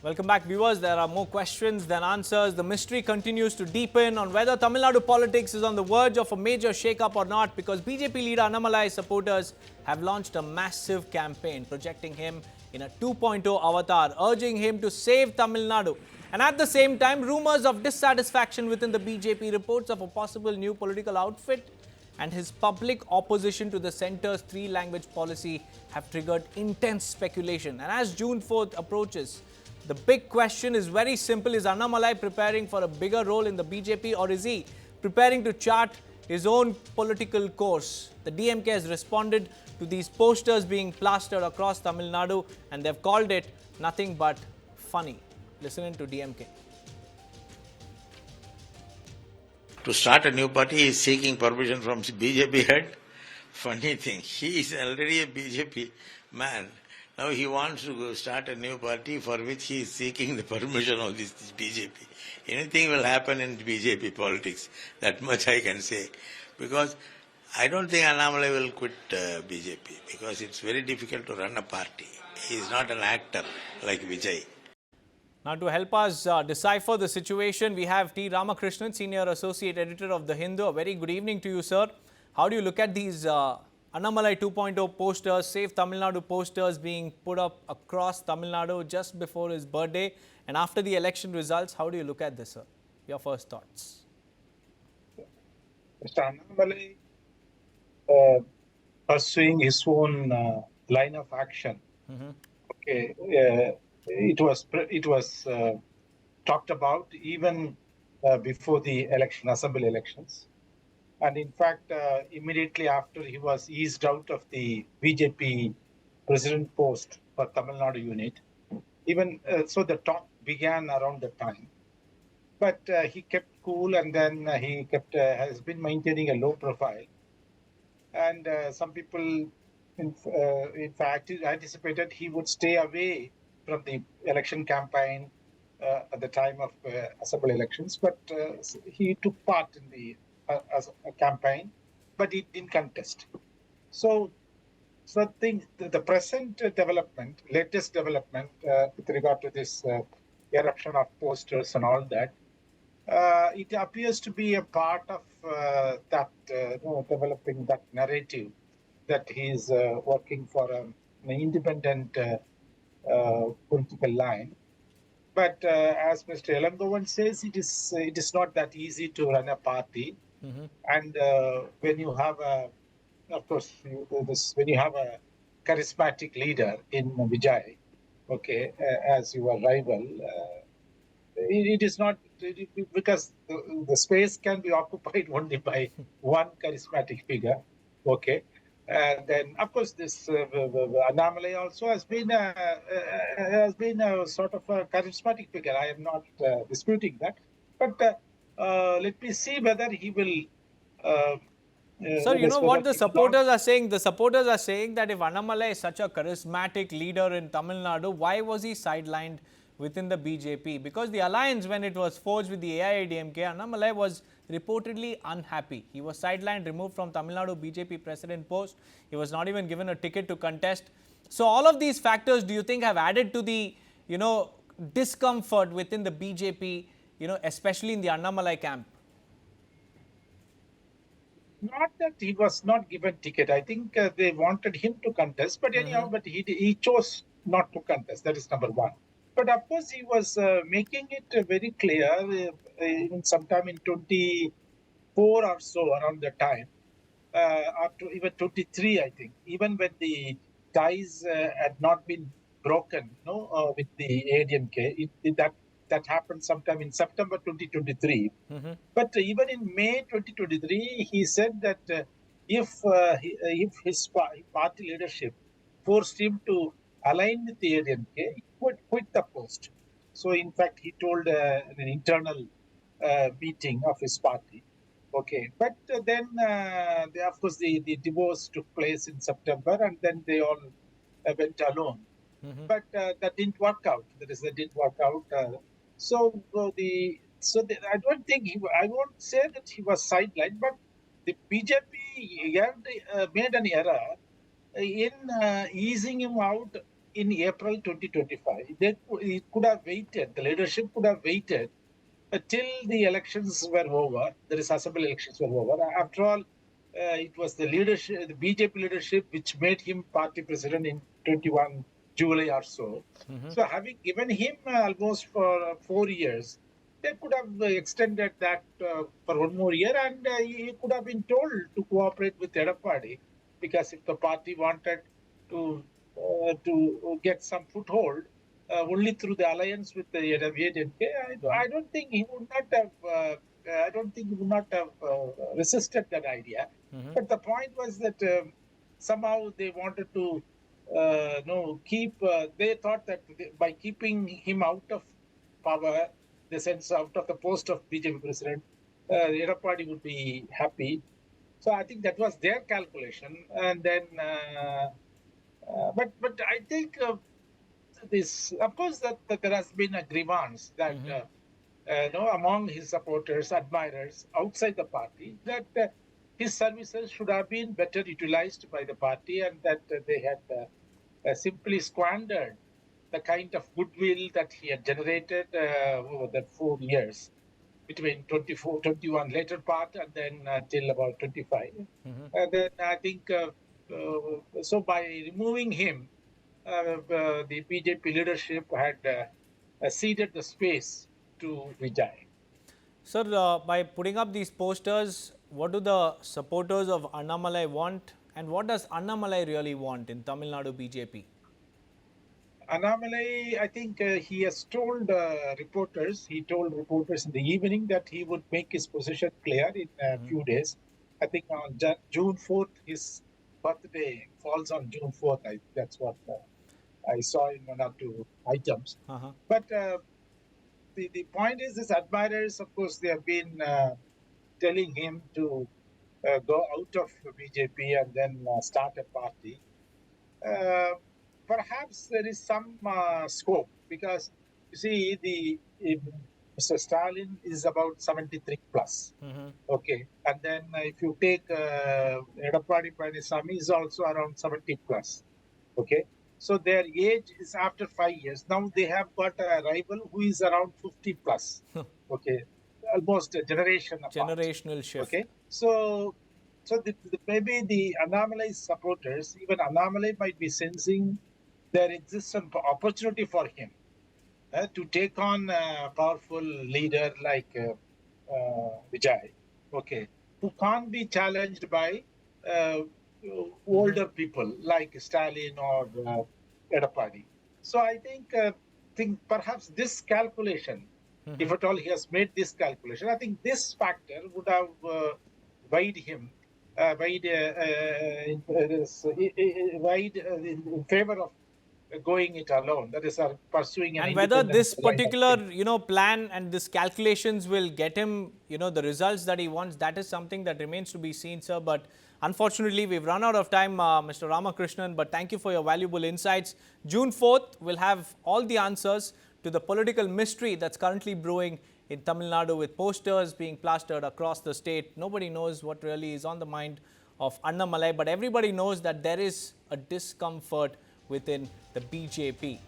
Welcome back, viewers. There are more questions than answers. The mystery continues to deepen on whether Tamil Nadu politics is on the verge of a major shake-up or not, because BJP leader Annamalai supporters have launched a massive campaign projecting him in a 2.0 avatar, urging him to save Tamil Nadu. And at the same time, rumours of dissatisfaction within the BJP, reports of a possible new political outfit, and his public opposition to the centre's three-language policy have triggered intense speculation. And as June 4th approaches, the big question is very simple. Is Annamalai preparing for a bigger role in the BJP, or is he preparing to chart his own political course? The DMK has responded to these posters being plastered across Tamil Nadu, and they've called it nothing but funny. Listen in to DMK. To start a new party, he is seeking permission from BJP head. Funny thing, he is already a BJP man. Now he wants to start a new party for which he is seeking the permission of this BJP. Anything will happen in BJP politics, that much I can say. Because I don't think Annamalai will quit BJP, because it's very difficult to run a party. He is not an actor like Vijay. Now, to help us decipher the situation, we have T. Ramakrishnan, Senior Associate Editor of The Hindu. A very good evening to you, sir. How do you look at these Annamalai 2.0 posters, Save Tamil Nadu posters being put up across Tamil Nadu just before his birthday? And after the election results, how do you look at this, sir? Your first thoughts. Mr. Annamalai pursuing his own line of action. Okay, it was talked about even before the assembly elections. And in fact, immediately after he was eased out of the BJP president post for Tamil Nadu unit, even so the talk began around the time. But he kept cool, and then he has been maintaining a low profile. And some people, in fact, anticipated he would stay away from the election campaign at the time of assembly elections. But he took part in the as a campaign, but he didn't contest. So I think the present latest development with regard to this eruption of posters and all that, it appears to be a part of that developing that narrative that he is working for an independent political line. But as Mr. Elangovan says, it is not that easy to run a party. And when you have when you have a charismatic leader in Vijay, okay, as your rival, it is not, because the space can be occupied only by one charismatic figure, okay. And then, of course, this Annamalai also has been a sort of a charismatic figure. I am not disputing that, but let me see whether he will. Sir, you know what the supporters are saying? The supporters are saying that if Annamalai is such a charismatic leader in Tamil Nadu, why was he sidelined within the BJP? Because the alliance, when it was forged with the AIADMK, Annamalai was reportedly unhappy. He was sidelined, removed from Tamil Nadu BJP president post. He was not even given a ticket to contest. So all of these factors, do you think, have added to the, discomfort within the BJP, especially in the Annamalai camp? Not that he was not given ticket. I think they wanted him to contest, but anyhow, but he chose not to contest. That is number one. But of course, he was making it very clear, even sometime in 24 or so, around the time, up to even 23, I think, even when the ties had not been broken, with the ADMK, that happened sometime in September 2023. But even in May 2023, he said that if his party leadership forced him to align with the ADMK, he would quit the post. So, in fact, he told an internal meeting of his party. Okay, but then, of course, the divorce took place in September, and then they all went alone. But that didn't work out. That didn't work out. So I don't think I won't say that he was sidelined, but the BJP made an error in easing him out in April 2025. It could have waited, the leadership could have waited till the elections were over, the assembly elections were over. After all, it was the leadership, the BJP leadership, which made him party president in 21 July or so. So having given him almost for 4 years, they could have extended that for 1 more year, and he could have been told to cooperate with Edappadi, because if the party wanted to get some foothold only through the alliance with the ADMK, I don't think he would not have. I don't think he would not have resisted that idea. But the point was that somehow they wanted to keep. They thought that by keeping him out of power, the sense out of the post of BJP president, Edappadi would be happy. So I think that was their calculation. And then, but I think this, of course, that there has been a grievance that among his supporters, admirers outside the party, that his services should have been better utilized by the party, and that they had simply squandered the kind of goodwill that he had generated over that 4 years, between 21 later part and then till about 25. And then I think, so by removing him, the BJP leadership had ceded the space to Vijay. Sir, by putting up these posters, what do the supporters of Annamalai want, and what does Annamalai really want in Tamil Nadu BJP? Annamalai, I think he has told reporters, he told reporters in the evening that he would make his position clear in a few days. I think on June 4th, his birthday falls on June 4th. That's what I saw in one or two items. But the point is, his admirers, of course, they have been telling him to go out of BJP and then start a party. Perhaps there is some scope, because you see, Mr. Stalin is about 73 plus. Okay, and then if you take Edappadi Palaniswamy is also around 70 plus. Okay, so their age is after 5 years. Now they have got a rival who is around 50 plus. Okay, almost a generation apart. Generational shift. Okay, so maybe the Annamalai supporters, even Annamalai might be sensing there exists an opportunity for him to take on a powerful leader like Vijay, okay, who can't be challenged by older people like Stalin or Edappadi. So I think perhaps this calculation, if at all he has made this calculation, I think this factor would have weighed him, weighed in favor of going it alone. That is, pursuing an. And whether this particular, plan and this calculations will get him, the results that he wants, that is something that remains to be seen, sir. But unfortunately, we've run out of time, Mr. Ramakrishnan. But thank you for your valuable insights. June 4th, we'll have all the answers to the political mystery that's currently brewing in Tamil Nadu, with posters being plastered across the state. Nobody knows what really is on the mind of Annamalai, but everybody knows that there is a discomfort within the BJP.